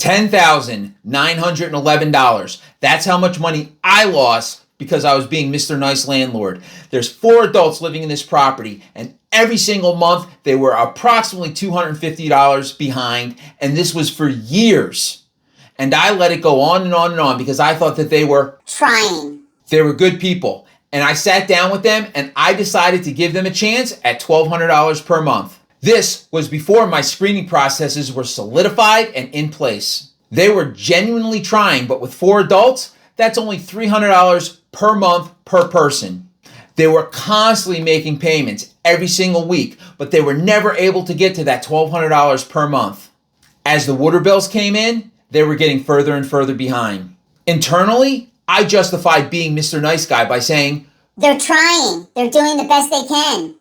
$10,911. That's how much money I lost because I was being Mr. Nice Landlord. There's 4 adults living in this property, and every single month they were approximately $250 behind, and this was for years. And I let it go on and on and on because I thought that they were trying. They were good people. And I sat down with them and I decided to give them a chance at $1,200 per month. This was before my screening processes were solidified and in place. They were genuinely trying, but with 4 adults, that's only $300 per month per person. They were constantly making payments every single week, but they were never able to get to that $1,200 per month. As the water bills came in, they were getting further and further behind. Internally, I justified being Mr. Nice Guy by saying, they're trying. They're doing the best they can.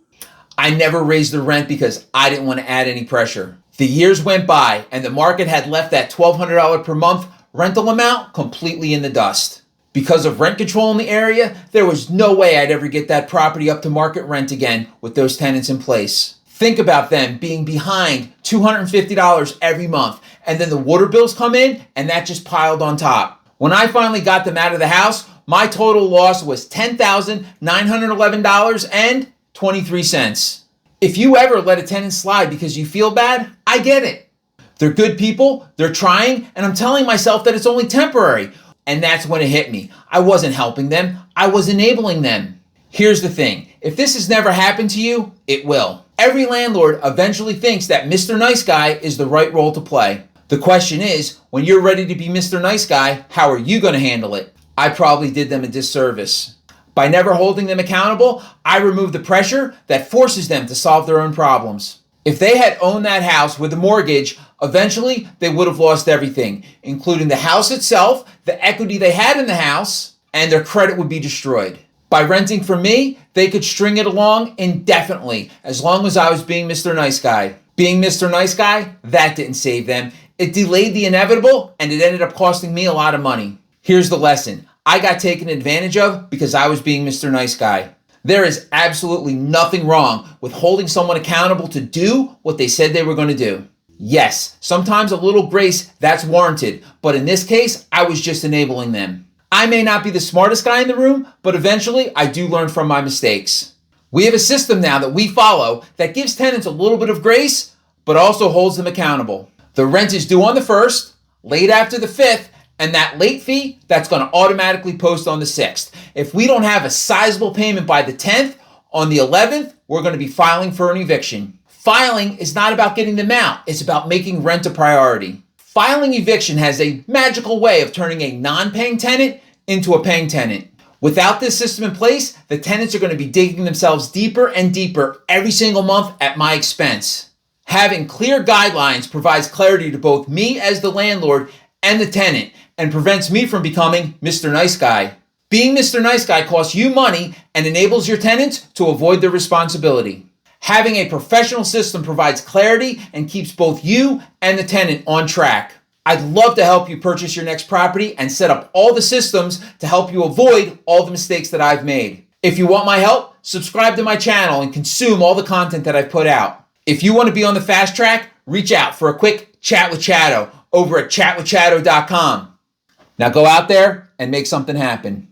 I never raised the rent because I didn't want to add any pressure. The years went by and the market had left that $1,200 per month rental amount completely in the dust. Because of rent control in the area, there was no way I'd ever get that property up to market rent again with those tenants in place. Think about them being behind $250 every month, and then the water bills come in and that just piled on top. When I finally got them out of the house, my total loss was $10,911.23. If you ever let a tenant slide because you feel bad, I get it. They're good people, they're trying, and I'm telling myself that it's only temporary. And that's when it hit me. I wasn't helping them, I was enabling them. Here's the thing, if this has never happened to you, it will. Every landlord eventually thinks that Mr. Nice Guy is the right role to play. The question is, when you're ready to be Mr. Nice Guy, how are you going to handle it? I probably did them a disservice. By never holding them accountable, I removed the pressure that forces them to solve their own problems. If they had owned that house with a mortgage, eventually they would have lost everything, including the house itself, the equity they had in the house, and their credit would be destroyed. By renting from me, they could string it along indefinitely, as long as I was being Mr. Nice Guy. Being Mr. Nice Guy, that didn't save them. It delayed the inevitable, and it ended up costing me a lot of money. Here's the lesson. I got taken advantage of because I was being Mr. Nice Guy. There is absolutely nothing wrong with holding someone accountable to do what they said they were going to do. Yes, sometimes a little grace, that's warranted, but in this case, I was just enabling them. I may not be the smartest guy in the room, but eventually I do learn from my mistakes. We have a system now that we follow that gives tenants a little bit of grace, but also holds them accountable. The rent is due on the 1st, late after the 5th, and that late fee, that's going to automatically post on the 6th. If we don't have a sizable payment by the 10th, on the 11th, we're going to be filing for an eviction. Filing is not about getting them out. It's about making rent a priority. Filing eviction has a magical way of turning a non-paying tenant into a paying tenant. Without this system in place, the tenants are going to be digging themselves deeper and deeper every single month at my expense. Having clear guidelines provides clarity to both me as the landlord and the tenant and prevents me from becoming Mr. Nice Guy. Being Mr. Nice Guy costs you money and enables your tenants to avoid their responsibility. Having a professional system provides clarity and keeps both you and the tenant on track. I'd love to help you purchase your next property and set up all the systems to help you avoid all the mistakes that I've made. If you want my help, subscribe to my channel and consume all the content that I've put out. If you want to be on the fast track, reach out for a quick chat with Chatto over at chatwithchatto.com. Now go out there and make something happen.